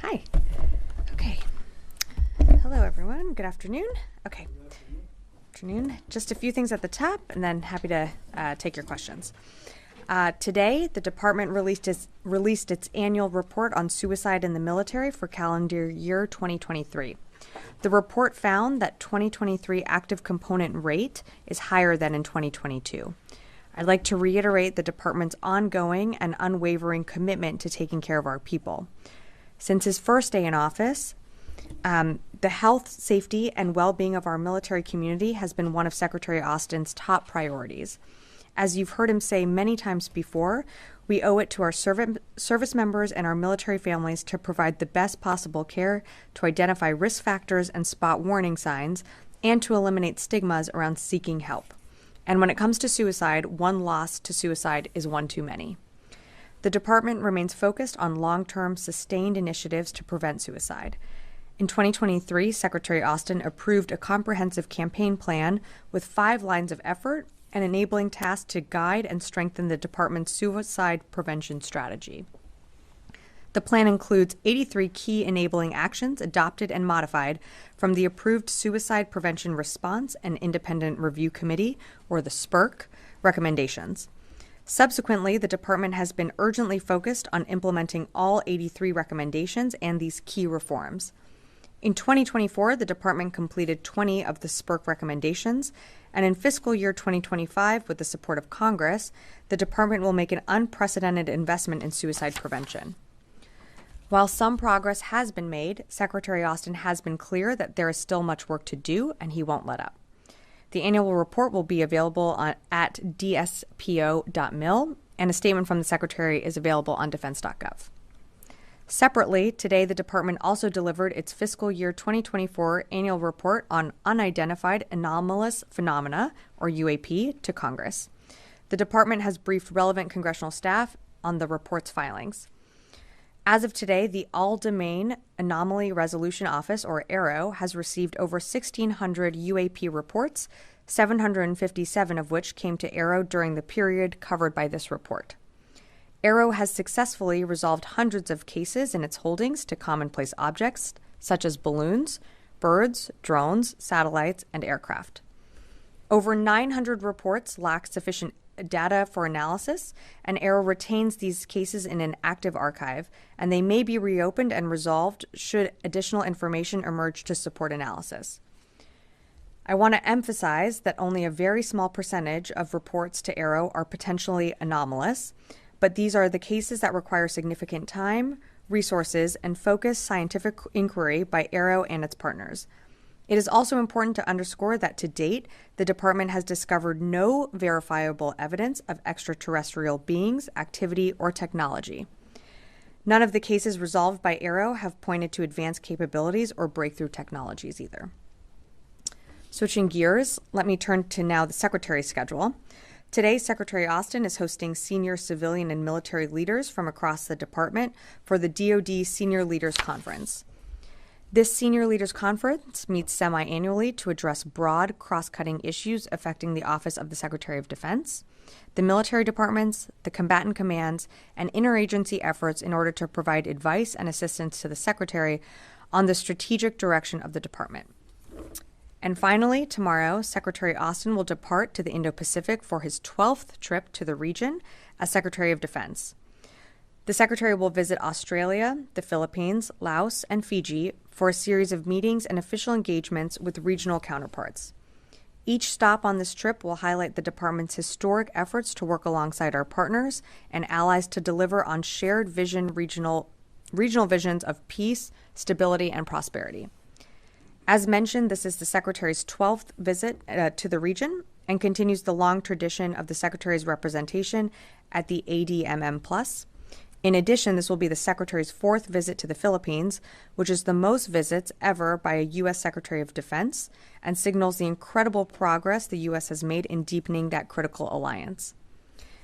Hi. Okay. Hello, everyone. Good afternoon. Okay. Afternoon. Just a few things at the top, and then happy to take your questions. Today, the department released its annual report on suicide in the military for calendar year 2023. The report found that 2023 active component rate is higher than in 2022. I'd like to reiterate the department's ongoing and unwavering commitment to taking care of our people. Since his first day in office, the health, safety, and well-being of our military community has been one of Secretary Austin's top priorities. As you've heard him say many times before, we owe it to our service members and our military families to provide the best possible care, to identify risk factors and spot warning signs, and to eliminate stigmas around seeking help. And when it comes to suicide, one loss to suicide is one too many. The department remains focused on long-term, sustained initiatives to prevent suicide. In 2023, Secretary Austin approved a comprehensive campaign plan with 5 lines of effort and enabling tasks to guide and strengthen the department's suicide prevention strategy. The plan includes 83 key enabling actions adopted and modified from the approved Suicide Prevention Response and Independent Review Committee, or the SPIRC, recommendations. Subsequently, the department has been urgently focused on implementing all 83 recommendations and these key reforms. In 2024, the department completed 20 of the SPIRC recommendations, and in fiscal year 2025, with the support of Congress, the department will make an unprecedented investment in suicide prevention. While some progress has been made, Secretary Austin has been clear that there is still much work to do, and he won't let up. The annual report will be available at dspo.mil, and a statement from the Secretary is available on defense.gov. Separately, today the department also delivered its fiscal year 2024 annual report on unidentified anomalous phenomena, or UAP, to Congress. The department has briefed relevant congressional staff on the report's filings. As of today, the All-Domain Anomaly Resolution Office, or AARO, has received over 1,600 UAP reports, 757 of which came to AARO during the period covered by this report. AARO has successfully resolved hundreds of cases in its holdings to commonplace objects, such as balloons, birds, drones, satellites, and aircraft. Over 900 reports lack sufficient data for analysis, and AARO retains these cases in an active archive, and they may be reopened and resolved should additional information emerge to support analysis. I want to emphasize that only a very small percentage of reports to AARO are potentially anomalous, but these are the cases that require significant time, resources, and focused scientific inquiry by AARO and its partners. It is also important to underscore that to date, the department has discovered no verifiable evidence of extraterrestrial beings, activity, or technology. None of the cases resolved by AARO have pointed to advanced capabilities or breakthrough technologies either. Switching gears, let me turn to now the Secretary's schedule. Today, Secretary Austin is hosting senior civilian and military leaders from across the department for the DoD Senior Leaders Conference. This Senior Leaders Conference meets semi-annually to address broad, cross-cutting issues affecting the Office of the Secretary of Defense, the military departments, the combatant commands, and interagency efforts in order to provide advice and assistance to the Secretary on the strategic direction of the department. And finally, tomorrow, Secretary Austin will depart to the Indo-Pacific for his 12th trip to the region as Secretary of Defense. The Secretary will visit Australia, the Philippines, Laos, and Fiji for a series of meetings and official engagements with regional counterparts. Each stop on this trip will highlight the department's historic efforts to work alongside our partners and allies to deliver on shared regional visions of peace, stability, and prosperity. As mentioned, this is the Secretary's 12th visit to the region and continues the long tradition of the Secretary's representation at the ADMM+. In addition, this will be the Secretary's 4th visit to the Philippines, which is the most visits ever by a U.S. Secretary of Defense and signals the incredible progress the U.S. has made in deepening that critical alliance.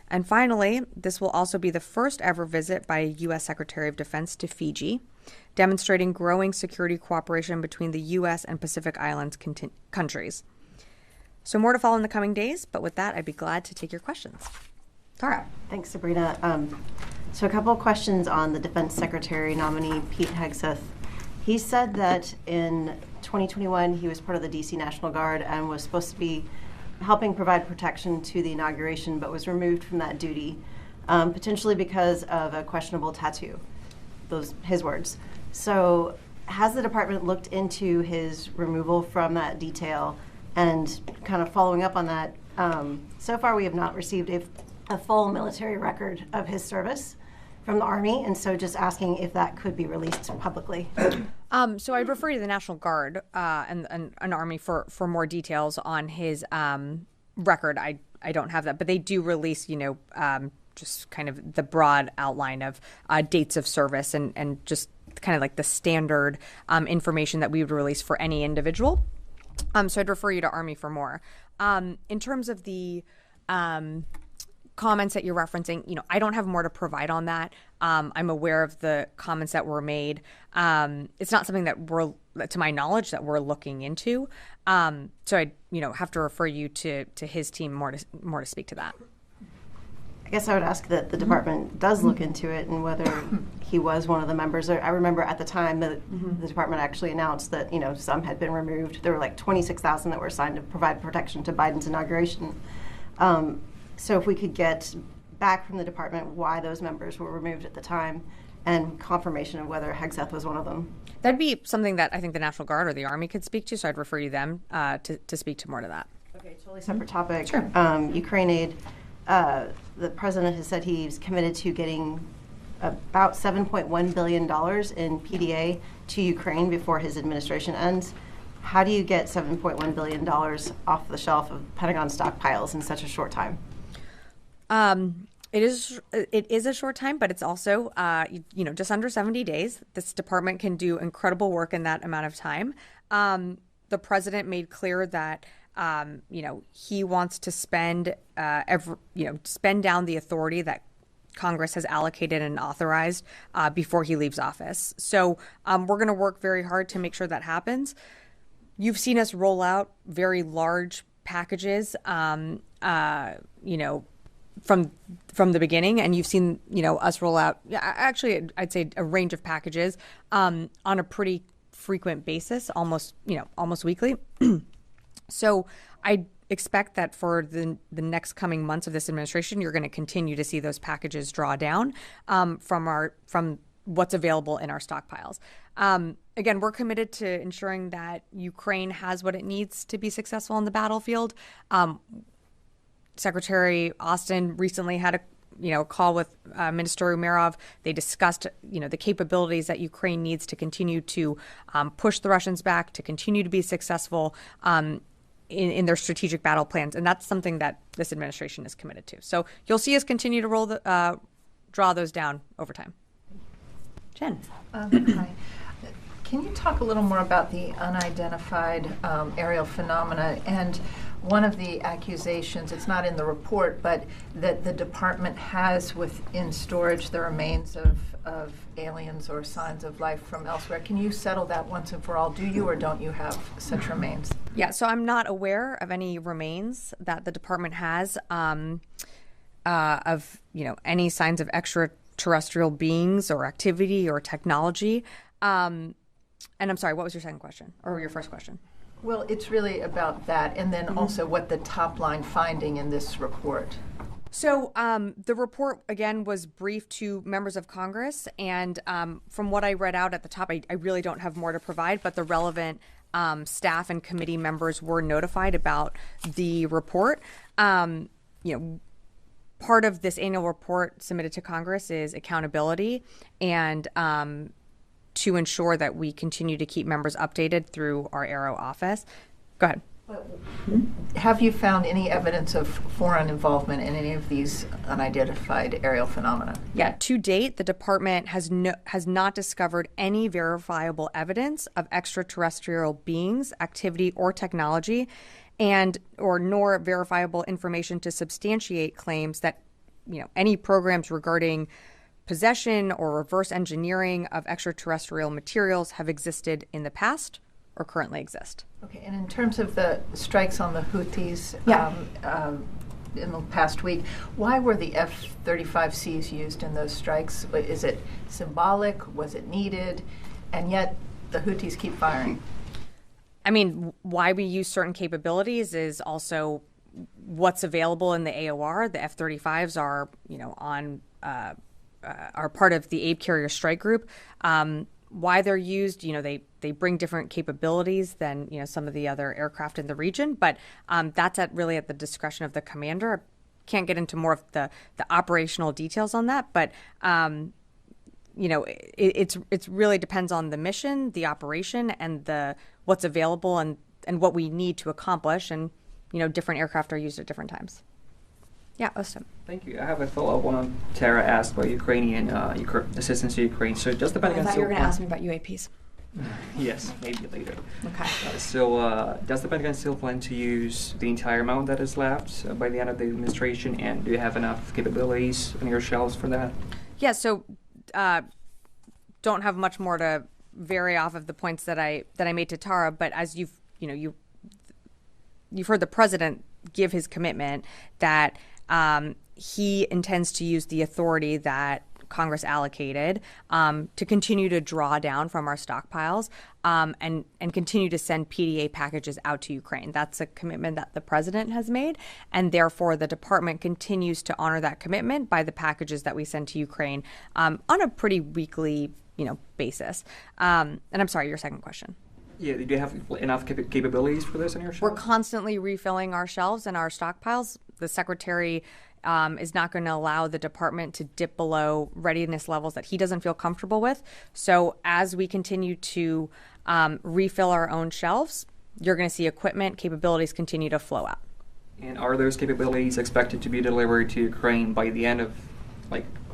And finally, this will also be the first ever visit by a U.S. Secretary of Defense to Fiji, demonstrating growing security cooperation between the U.S. and Pacific Islands countries. So more to follow in the coming days, but with that, I'd be glad to take your questions. Tara. Thanks, Sabrina. So a couple of questions on the Defense Secretary nominee, Pete Hegseth. He said that in 2021 he was part of the DC National Guard and was supposed to be helping provide protection to the inauguration, but was removed from that duty, potentially because of a questionable tattoo. Those his words. So has the department looked into his removal from that detail? And kind of following up on that, so far we have not received a full military record of his service from the Army, and so just asking if that could be released publicly. So I'd refer you to the National Guard and an Army for more details on his record. I don't have that, but they do release, just kind of the broad outline of dates of service and just kind of like the standard information that we would release for any individual. So I'd refer you to Army for more. In terms of the comments that you're referencing, I don't have more to provide on that. I'm aware of the comments that were made. It's not something that to my knowledge, that we're looking into. So I, have to refer you to his team more to speak to that. I guess I would ask that the department does look into it and whether he was one of the members. I remember at the time that the department actually announced that, some had been removed. There were like 26,000 that were assigned to provide protection to Biden's inauguration. So if we could get back from the department why those members were removed at the time and confirmation of whether Hegseth was one of them. That'd be something that I think the National Guard or the Army could speak to, so I'd refer you them to speak to more to that. Okay, totally separate topic. Sure. Ukraine aid. The president has said he's committed to getting about $7.1 billion in PDA to Ukraine before his administration ends. How do you get $7.1 billion off the shelf of Pentagon stockpiles in such a short time? It is a short time, but it's also, just under 70 days. This department can do incredible work in that amount of time. The president made clear that he wants to spend down the authority that Congress has allocated and authorized before he leaves office. So we're going to work very hard to make sure that happens. You've seen us roll out very large packages, from the beginning, and you've seen, us roll out, actually, I'd say a range of packages on a pretty frequent basis, almost weekly. So I expect that for the next coming months of this administration, you're going to continue to see those packages draw down from what's available in our stockpiles. Again, we're committed to ensuring that Ukraine has what it needs to be successful on the battlefield. Secretary Austin recently had a call with Minister Umerov. They discussed, the capabilities that Ukraine needs to continue to push the Russians back, to continue to be successful in their strategic battle plans. And that's something that this administration is committed to. So you'll see us continue to draw those down over time. Jen. Hi. Can you talk a little more about the unidentified aerial phenomena? And one of the accusations, it's not in the report, but that the department has within storage the remains of aliens or signs of life from elsewhere. Can you settle that once and for all? Do you or don't you have such remains? Yeah, so I'm not aware of any remains that the department has of any signs of extraterrestrial beings or activity or technology. And I'm sorry, what was your second question or your first question? Well, it's really about that, and then also what the top line finding in this report. So the report, again, was briefed to members of Congress, and from what I read out at the top, I really don't have more to provide, but the relevant staff and committee members were notified about the report. Part of this annual report submitted to Congress is accountability and to ensure that we continue to keep members updated through our Aero office. Go ahead. Have you found any evidence of foreign involvement in any of these unidentified aerial phenomena? Yeah, to date, the department has not discovered any verifiable evidence of extraterrestrial beings, activity, or technology, nor verifiable information to substantiate claims that any programs regarding possession or reverse engineering of extraterrestrial materials have existed in the past or currently exist. Okay, and in terms of the strikes on the Houthis, in the past week. Why were the F-35Cs used in those strikes? Is it symbolic? Was it needed? And yet the Houthis keep firing. I mean, why we use certain capabilities is also what's available in the AOR. The F-35s are, are part of the Abe Carrier Strike Group. Why they're used, they bring different capabilities than, some of the other aircraft in the region. But that's really at the discretion of the commander. Can't get into more of the operational details on that. But, it's really depends on the mission, the operation, and what's available and what we need to accomplish. And, different aircraft are used at different times. Yeah, Ostam. Thank you. I have a follow-up on Tara asked about Ukrainian assistance to Ukraine. So just the Pentagon. I thought you were going to ask me about UAPs. Yes, maybe later. Okay. Does the Pentagon still plan to use the entire amount that is left by the end of the administration? And do you have enough capabilities on your shelves for that? Yeah. So, don't have much more to vary off of the points that I made to Tara. But as you've heard the president give his commitment that he intends to use the authority that Congress allocated to continue to draw down from our stockpiles and continue to send PDA packages out to Ukraine. That's a commitment that the president has made, and therefore the department continues to honor that commitment by the packages that we send to Ukraine on a pretty weekly, basis. And I'm sorry, your second question. Yeah, do you have enough capabilities for this on your shelves? We're constantly refilling our shelves and our stockpiles. The secretary is not going to allow the department to dip below readiness levels that he doesn't feel comfortable with. So as we continue to refill our own shelves, you're going to see equipment capabilities continue to flow out. And are those capabilities expected to be delivered to Ukraine by the end of,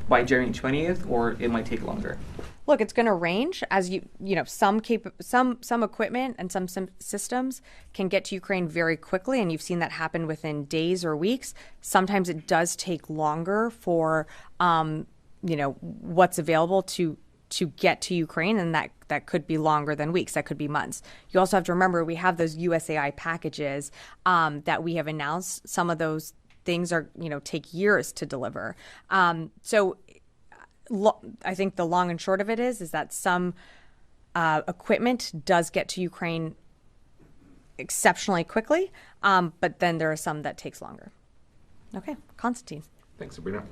by January 20th, or it might take longer? Look, it's going to range as some equipment and some systems can get to Ukraine very quickly, and you've seen that happen within days or weeks. Sometimes it does take longer for what's available to get to Ukraine, and that could be longer than weeks. That could be months. You also have to remember we have those USAI packages that we have announced. Some of those things are take years to deliver. I think the long and short of it is that some equipment does get to Ukraine exceptionally quickly, but then there are some that takes longer. Okay, Konstantin. Thanks, Sabrina.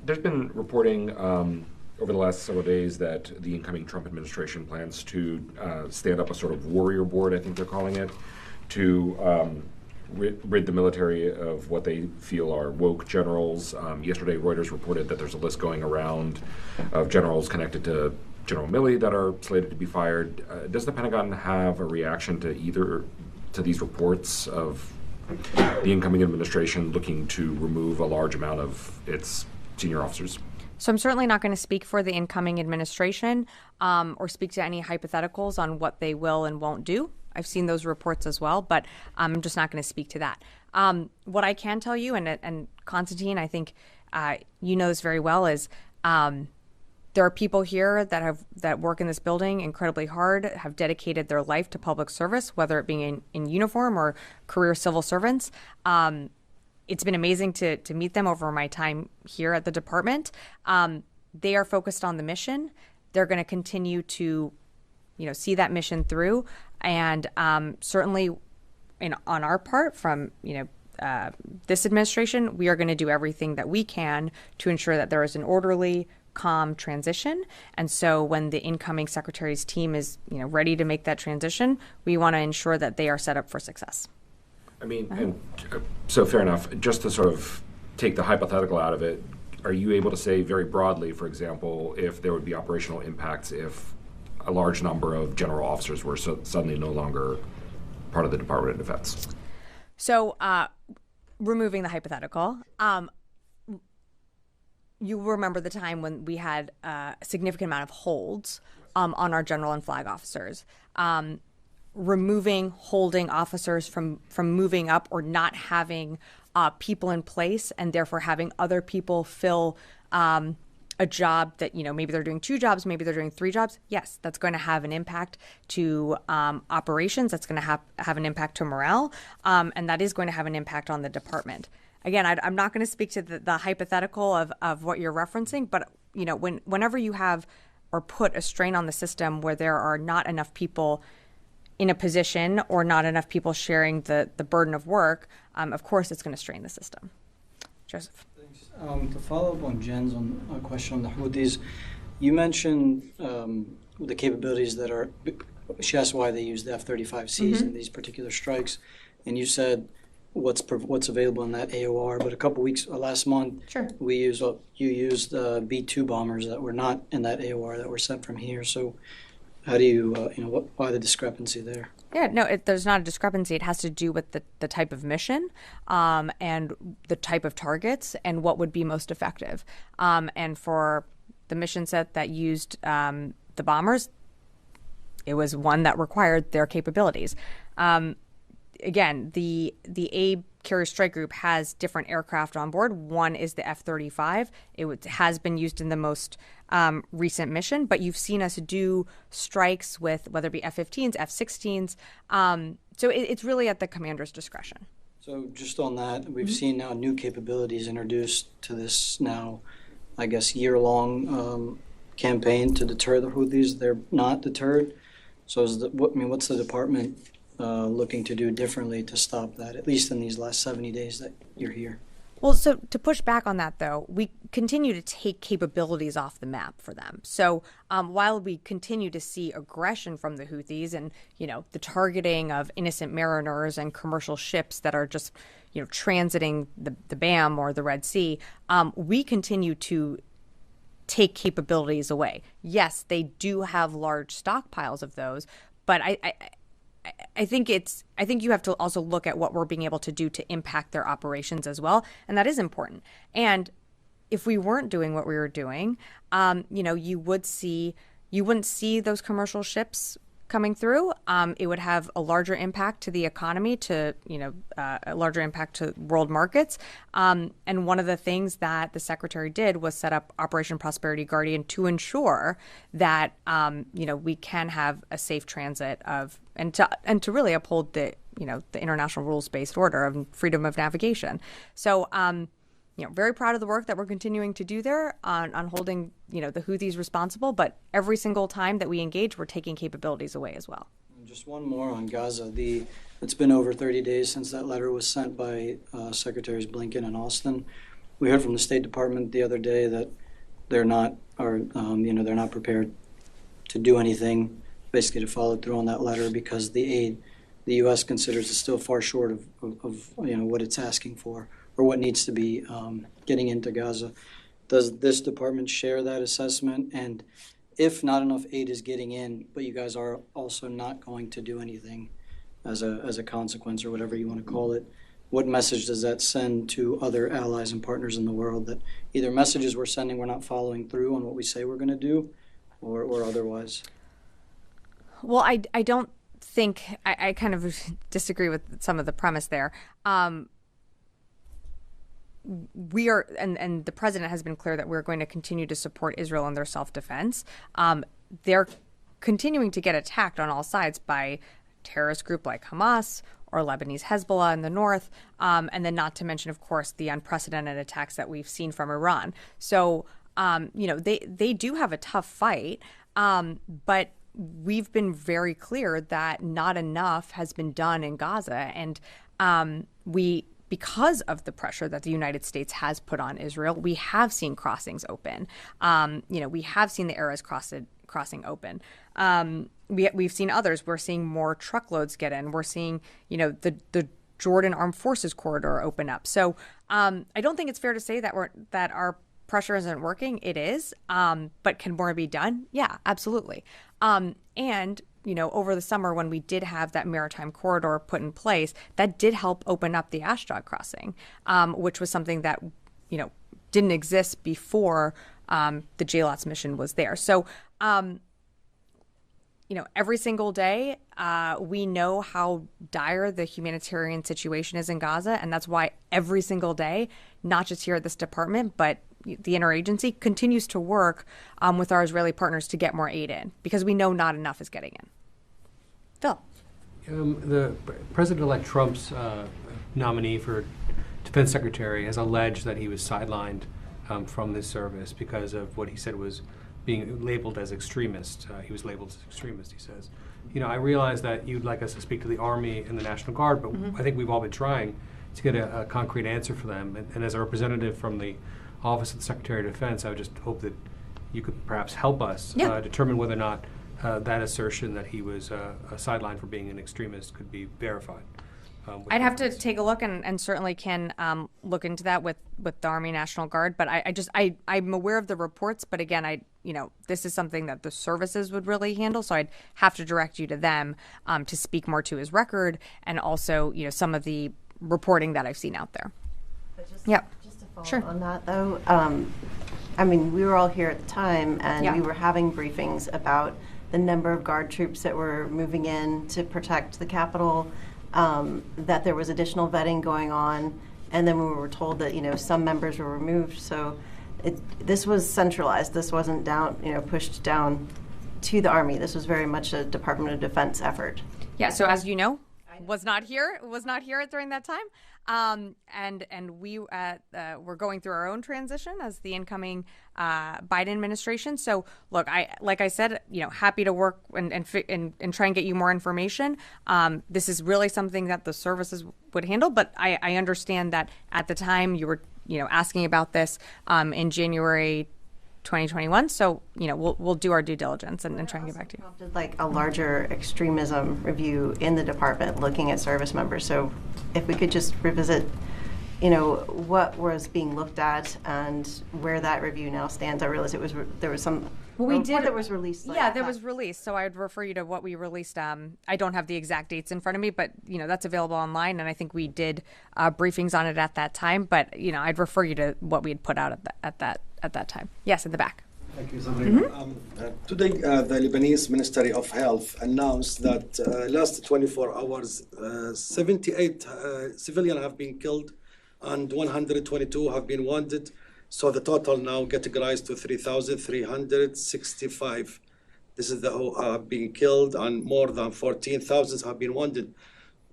There's been reporting over the last several days that the incoming Trump administration plans to stand up a sort of warrior board, I think they're calling it, to rid the military of what they feel are woke generals. Yesterday, Reuters reported that there's a list going around of generals connected to General Milley that are slated to be fired. Does the Pentagon have a reaction to these reports of the incoming administration looking to remove a large amount of its senior officers? So I'm certainly not going to speak for the incoming administration or speak to any hypotheticals on what they will and won't do. I've seen those reports as well, but I'm just not going to speak to that. What I can tell you, and Konstantin, I think you know this very well, is there are people here that work in this building incredibly hard, have dedicated their life to public service, whether it being in uniform or career civil servants. It's been amazing to meet them over my time here at the department. They are focused on the mission. They're going to continue to see that mission through. And certainly on our part from, this administration, we are going to do everything that we can to ensure that there is an orderly, calm transition. And so when the incoming secretary's team is, ready to make that transition, we want to ensure that they are set up for success. I mean, so fair enough. Just to sort of take the hypothetical out of it, are you able to say very broadly, for example, if there would be operational impacts if a large number of general officers were suddenly no longer part of the Department of Defense? So, removing the hypothetical, you remember the time when we had a significant amount of holds on our general and flag officers. Holding officers from moving up or not having people in place and therefore having other people fill a job that, maybe they're doing 2 jobs, maybe they're doing 3 jobs. Yes, that's going to have an impact to operations. That's going to have an impact to morale. And that is going to have an impact on the department. again, I'm not going to speak to the hypothetical of what you're referencing, but whenever you have or put a strain on the system where there are not enough people in a position or not enough people sharing the burden of work, of course it's going to strain the system. Joseph. Thanks. To follow up on Jen's question on the Houthis, you mentioned the capabilities that are, she asked why they use the F-35Cs in these particular strikes, and you said what's available in that AOR, but a couple weeks, last month, you used B-2 bombers that were not in that AOR that were sent from here, so how do you, why the discrepancy there? Yeah, no, there's not a discrepancy. It has to do with the type of mission and the type of targets and what would be most effective. And for the mission set that used the bombers, it was one that required their capabilities. Again, the A Carrier Strike Group has different aircraft on board. One is the F-35. It has been used in the most recent mission, but you've seen us do strikes with whether it be F-15s, F-16s. So it's really at the commander's discretion. So just on that, we've seen now new capabilities introduced to this now, I guess, year-long campaign to deter the Houthis. They're not deterred. So what's the department looking to do differently to stop that, at least in these last 70 days that you're here? Well, so to push back on that, though, we continue to take capabilities off the map for them. So while we continue to see aggression from the Houthis and, the targeting of innocent mariners and commercial ships that are just, transiting the BAM or the Red Sea, we continue to take capabilities away. Yes, they do have large stockpiles of those, but I think you have to also look at what we're being able to do to impact their operations as well, and that is important. And if we weren't doing what we were doing, you wouldn't see those commercial ships coming through. It would have a larger impact to the economy, a larger impact to world markets. And one of the things that the secretary did was set up Operation Prosperity Guardian to ensure that we can have a safe transit and to really uphold the international rules-based order of freedom of navigation. So very proud of the work that we're continuing to do there on holding, the Houthis responsible. But every single time that we engage, we're taking capabilities away as well. Just one more on Gaza. It's been over 30 days since that letter was sent by Secretaries Blinken and Austin. We heard from the State Department the other day that they're not prepared to do anything, basically to follow through on that letter because the aid the U.S. considers is still far short of what it's asking for, or what needs to be getting into Gaza. Does this department share that assessment? And if not enough aid is getting in, but you guys are also not going to do anything as a consequence or whatever you want to call it, what message does that send to other allies and partners in the world that either messages we're sending we're not following through on what we say we're going to do or otherwise? Well, I don't think, I kind of disagree with some of the premise there. We are, and the president has been clear that we're going to continue to support Israel in their self-defense. They're continuing to get attacked on all sides by a terrorist group like Hamas or Lebanese Hezbollah in the north, and then not to mention, of course, the unprecedented attacks that we've seen from Iran. So, they do have a tough fight, but we've been very clear that not enough has been done in Gaza, and because of the pressure that the United States has put on Israel, we have seen crossings open. We have seen the Erez crossing open. We've seen others. We're seeing more truckloads get in. We're seeing, the Jordan Armed Forces corridor open up. So I don't think it's fair to say that our pressure isn't working. It is. But can more be done? Yeah, absolutely. And over the summer when we did have that maritime corridor put in place, that did help open up the Ashdod crossing, which was something that, didn't exist before the JLOTS mission was there. So, every single day, we know how dire the humanitarian situation is in Gaza, and that's why every single day, not just here at this department, but the interagency continues to work with our Israeli partners to get more aid in, because we know not enough is getting in. Phil. The President-elect Trump's nominee to Defense Secretary has alleged that he was sidelined from this service because of what he said was being labeled as extremist. He was labeled as extremist, he says. I realize that you'd like us to speak to the Army and the National Guard, but I think we've all been trying to get a concrete answer for them. And as a representative from the Office of the Secretary of Defense, I would just hope that you could perhaps help us determine whether or not that assertion that he was sidelined for being an extremist could be verified. I'd have to take a look and certainly can look into that with the Army National Guard. But I'm aware of the reports. But again, this is something that the services would really handle. So I'd have to direct you to them to speak more to his record and also, some of the reporting that I've seen out there. But just to follow Sure. on that, though, we were all here at the time, and we were having briefings about the number of Guard troops that were moving in to protect the Capitol. That there was additional vetting going on, and then we were told that some members were removed. So this was centralized. This wasn't pushed down to the Army. This was very much a Department of Defense effort. Yeah. So as you know, was not here during that time. And we we're going through our own transition as the incoming Biden administration. So look, like I said, happy to work and try and get you more information. This is really something that the services would handle, but I understand that at the time you were asking about this in January 2021. So we'll do our due diligence and try and get back to you. Prompted like a larger extremism review in the department looking at service members. So if we could just revisit what was being looked at and where that review now stands. I realize there was some report that was released. There was released. So I'd refer you to what we released. I don't have the exact dates in front of me, but that's available online, and I think we did briefings on it at that time. But I'd refer you to what we had put out at that time. Yes, in the back. Thank you, Sabrina. Today, the Lebanese Ministry of Health announced that last 24 hours, 78 civilians have been killed and 122 have been wounded. So the total now getting rise to 3,365. This is who have been killed, and more than 14,000 have been wounded.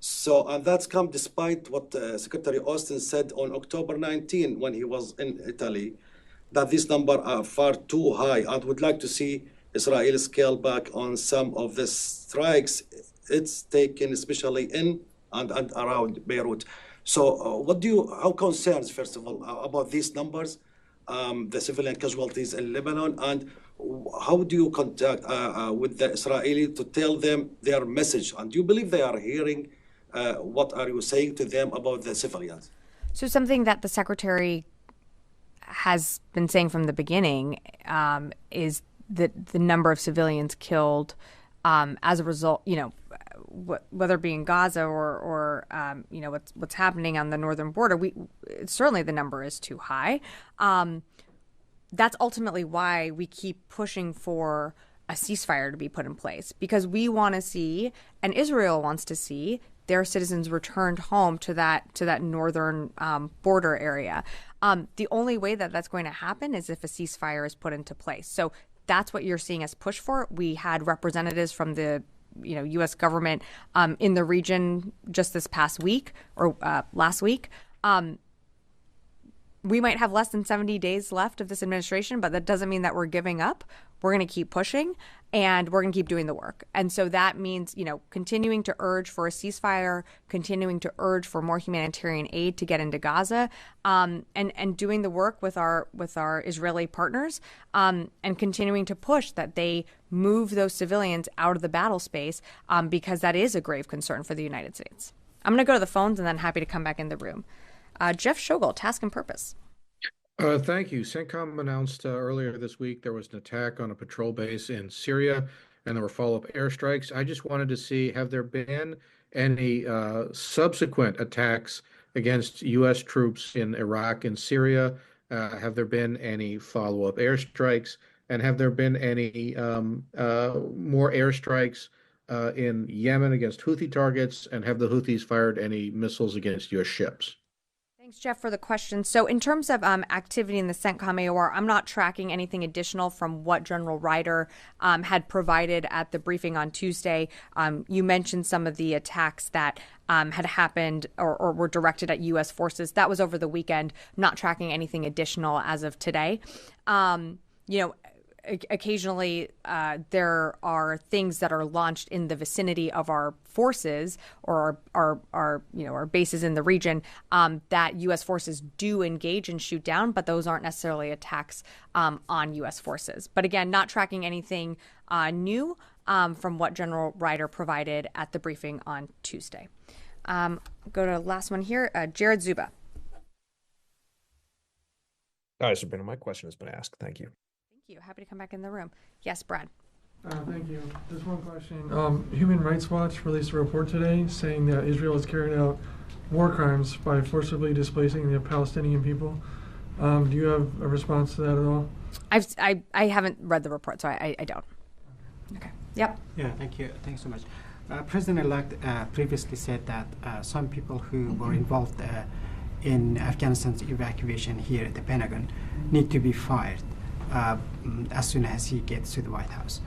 So, and that's come despite what Secretary Austin said on October 19 when he was in Italy, that these numbers are far too high, and would like to see Israel scale back on some of the strikes it's taken, especially in and around Beirut. So how concerns, first of all, about these numbers, the civilian casualties in Lebanon, and how do you contact with the Israeli to tell them their message? And do you believe they are hearing what are you saying to them about the civilians? So something that the Secretary has been saying from the beginning is that the number of civilians killed as a result, whether it be in Gaza or what's happening on the northern border, certainly the number is too high. That's ultimately why we keep pushing for a ceasefire to be put in place, because we want to see, and Israel wants to see, their citizens returned home to that northern border area. The only way that that's going to happen is if a ceasefire is put into place. So that's what you're seeing us push for. We had representatives from the U.S. government in the region just this past week or last week. We might have less than 70 days left of this administration, but that doesn't mean that we're giving up. We're going to keep pushing, and we're going to keep doing the work. And so that means, continuing to urge for a ceasefire, continuing to urge for more humanitarian aid to get into Gaza, and doing the work with our Israeli partners, and continuing to push that they move those civilians out of the battle space, because that is a grave concern for the United States. I'm going to go to the phones and then happy to come back in the room. Jeff Shogel, Task and Purpose. Thank you. CENTCOM announced earlier this week there was an attack on a patrol base in Syria, and there were follow-up airstrikes. I just wanted to see, have there been any subsequent attacks against U.S. troops in Iraq and Syria? Have there been any follow-up airstrikes? And have there been any more airstrikes in Yemen against Houthi targets? And have the Houthis fired any missiles against U.S. ships? Thanks, Jeff, for the question. So in terms of activity in the CENTCOM AOR, I'm not tracking anything additional from what General Ryder had provided at the briefing on Tuesday. You mentioned some of the attacks that had happened or were directed at U.S. forces. That was over the weekend. Not tracking anything additional as of today. Occasionally there are things that are launched in the vicinity of our forces or our bases in the region that U.S. forces do engage and shoot down, but those aren't necessarily attacks on U.S. forces. But again, not tracking anything new from what General Ryder provided at the briefing on Tuesday. Go to last one here, Jared Zuba. All right, Sabrina, my question has been asked. Thank you. Thank you. Happy to come back in the room. Yes, Brad. Thank you. Just one question. Human Rights Watch released a report today saying that Israel is carrying out war crimes by forcibly displacing the Palestinian people. Do you have a response to that at all? I haven't read the report, so I don't. Okay. Yep. Yeah, thank you. Thanks so much. President-elect previously said that some people who were involved in Afghanistan's evacuation here at the Pentagon need to be fired as soon as he gets to the White House.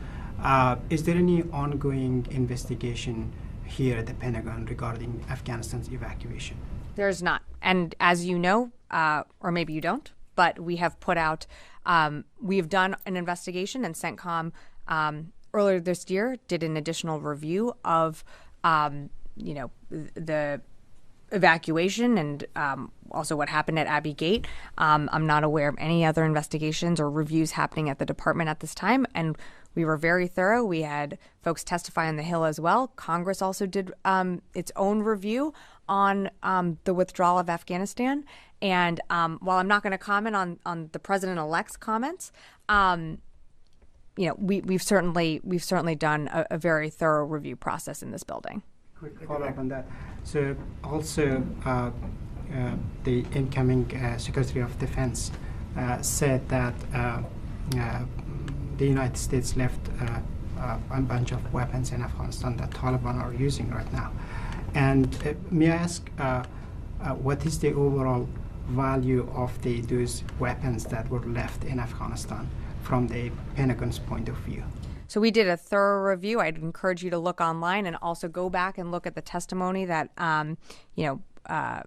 Is there any ongoing investigation here at the Pentagon regarding Afghanistan's evacuation? There's not. And as you know, or maybe you don't, but we have put out, we have done an investigation, and CENTCOM earlier this year did an additional review of, the evacuation and also what happened at Abbey Gate. I'm not aware of any other investigations or reviews happening at the department at this time, and we were very thorough. We had folks testify on the Hill as well. Congress also did its own review on the withdrawal of Afghanistan. And while I'm not going to comment on the president-elect's comments, we've certainly done a very thorough review process in this building. Quick follow-up on that. So also the incoming Secretary of Defense said that the United States left a bunch of weapons in Afghanistan that Taliban are using right now. And may I ask, what is the overall value of those weapons that were left in Afghanistan from the Pentagon's point of view? So we did a thorough review. I'd encourage you to look online and also go back and look at the testimony that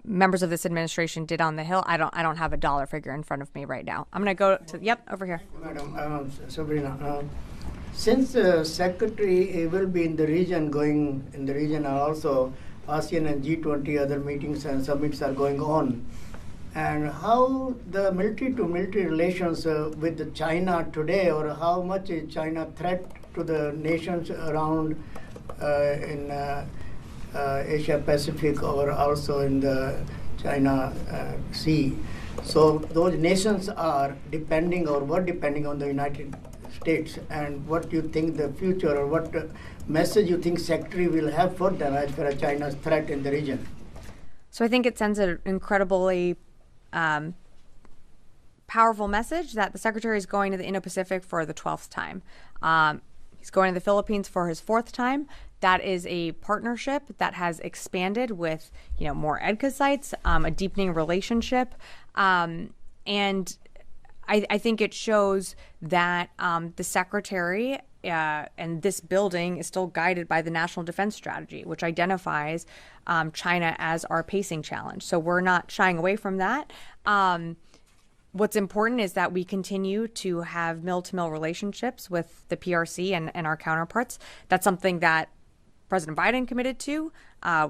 members of this administration did on the Hill. I don't have a dollar figure in front of me right now. I'm going to go to over here. Madam Sabrina, since Secretary will be in the region, going in the region, and also ASEAN and G20 other meetings and summits are going on, and how the military-to-military relations with China today, or how much is China threat to the nations around in Asia Pacific or also in the China Sea? So those nations are depending or were depending on the United States, and what do you think the future, or what message you think Secretary will have for them as far as China's threat in the region? So I think it sends an incredibly powerful message that the Secretary is going to the Indo-Pacific for the 12th time. He's going to the Philippines for his 4th time. That is a partnership that has expanded with, more EDCA sites, a deepening relationship. And I think it shows that the Secretary and this building is still guided by the National Defense Strategy, which identifies China as our pacing challenge. So we're not shying away from that. What's important is that we continue to have mill-to-mill relationships with the PRC and our counterparts. That's something that President Biden committed to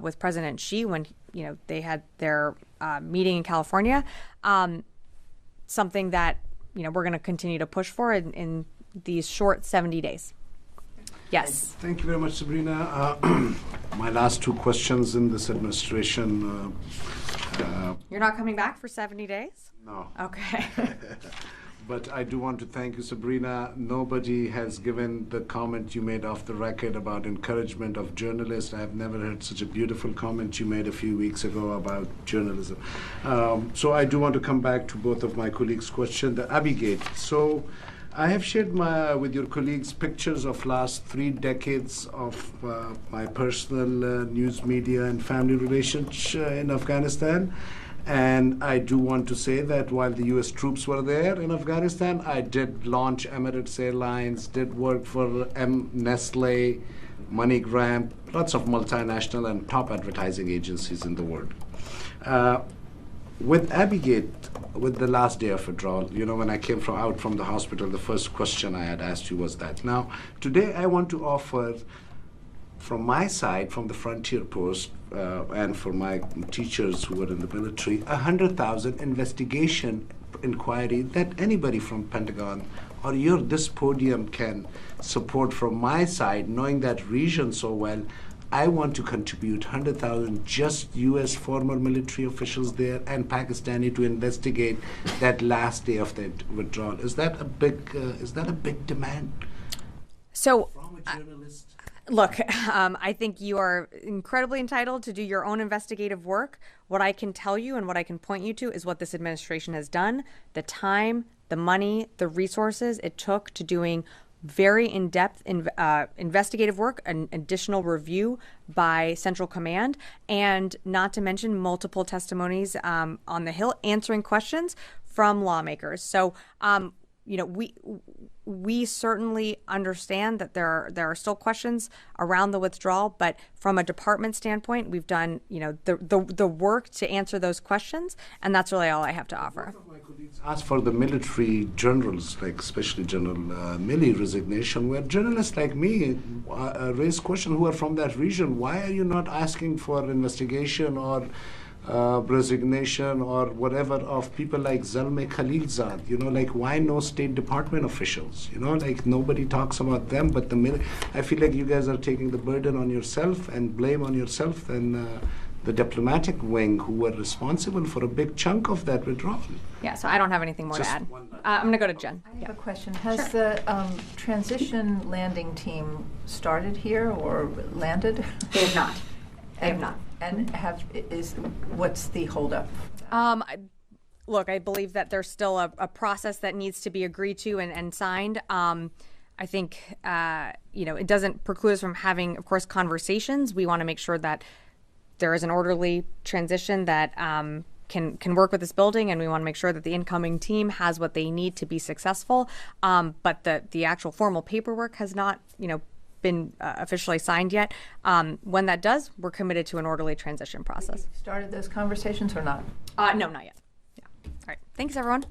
with President Xi when they had their meeting in California. Something that we're going to continue to push for in these short 70 days. Yes. Thank you very much, Sabrina. My last 2 questions in this administration. You're not coming back for 70 days? No. Okay. But I do want to thank you, Sabrina. Nobody has given the comment you made off the record about encouragement of journalists. I have never heard such a beautiful comment you made a few weeks ago about journalism. So I do want to come back to both of my colleagues' questions. The Abbey Gate. So I have shared with your colleagues pictures of last 3 decades of my personal news media and family relations in Afghanistan. And I do want to say that while the US troops were there in Afghanistan, I did launch Emirates Airlines, did work for Nestle, MoneyGram, lots of multinational and top advertising agencies in the world. With Abigate, with the last day of withdrawal, when I came out from the hospital, the first question I had asked you was that. Now, today I want to offer, from my side, from the frontier post, and for my teachers who were in the military, 100,000 investigation inquiry that anybody from Pentagon or this podium can support from my side, knowing that region so well. I want to contribute 100,000 just U.S. former military officials there and Pakistani to investigate that last day of the withdrawal. Is that a big demand? So, from a journalist? Look, I think you are incredibly entitled to do your own investigative work. What I can tell you and what I can point you to is what this administration has done, the time, the money, the resources it took to doing very in-depth investigative work, an additional review by Central Command, and not to mention multiple testimonies on the Hill answering questions from lawmakers. So, we certainly understand that there are still questions around the withdrawal, but from a department standpoint, we've done the work to answer those questions, and that's really all I have to offer. One of my colleagues asked for the military generals, like especially General Milley resignation, where journalists like me raise questions who are from that region. Why are you not asking for investigation or resignation or whatever of people like Zalmay Khalilzad, why no State Department officials, nobody talks about them, but I feel like you guys are taking the burden on yourself and blame on yourself and the diplomatic wing who were responsible for a big chunk of that withdrawal. Yeah, so I don't have anything more to add. I'm going to go to Jen. I have a question. Has the transition landing team started here or landed? They have not. They have not. And what's the holdup? Look, I believe that there's still a process that needs to be agreed to and signed. I think it doesn't preclude us from having, of course, conversations. We want to make sure that there is an orderly transition that can work with this building, and we want to make sure that the incoming team has what they need to be successful. But the actual formal paperwork has not, been officially signed yet. When that does, we're committed to an orderly transition process. Started those conversations or not? No, not yet. Yeah. All right. Thanks, everyone.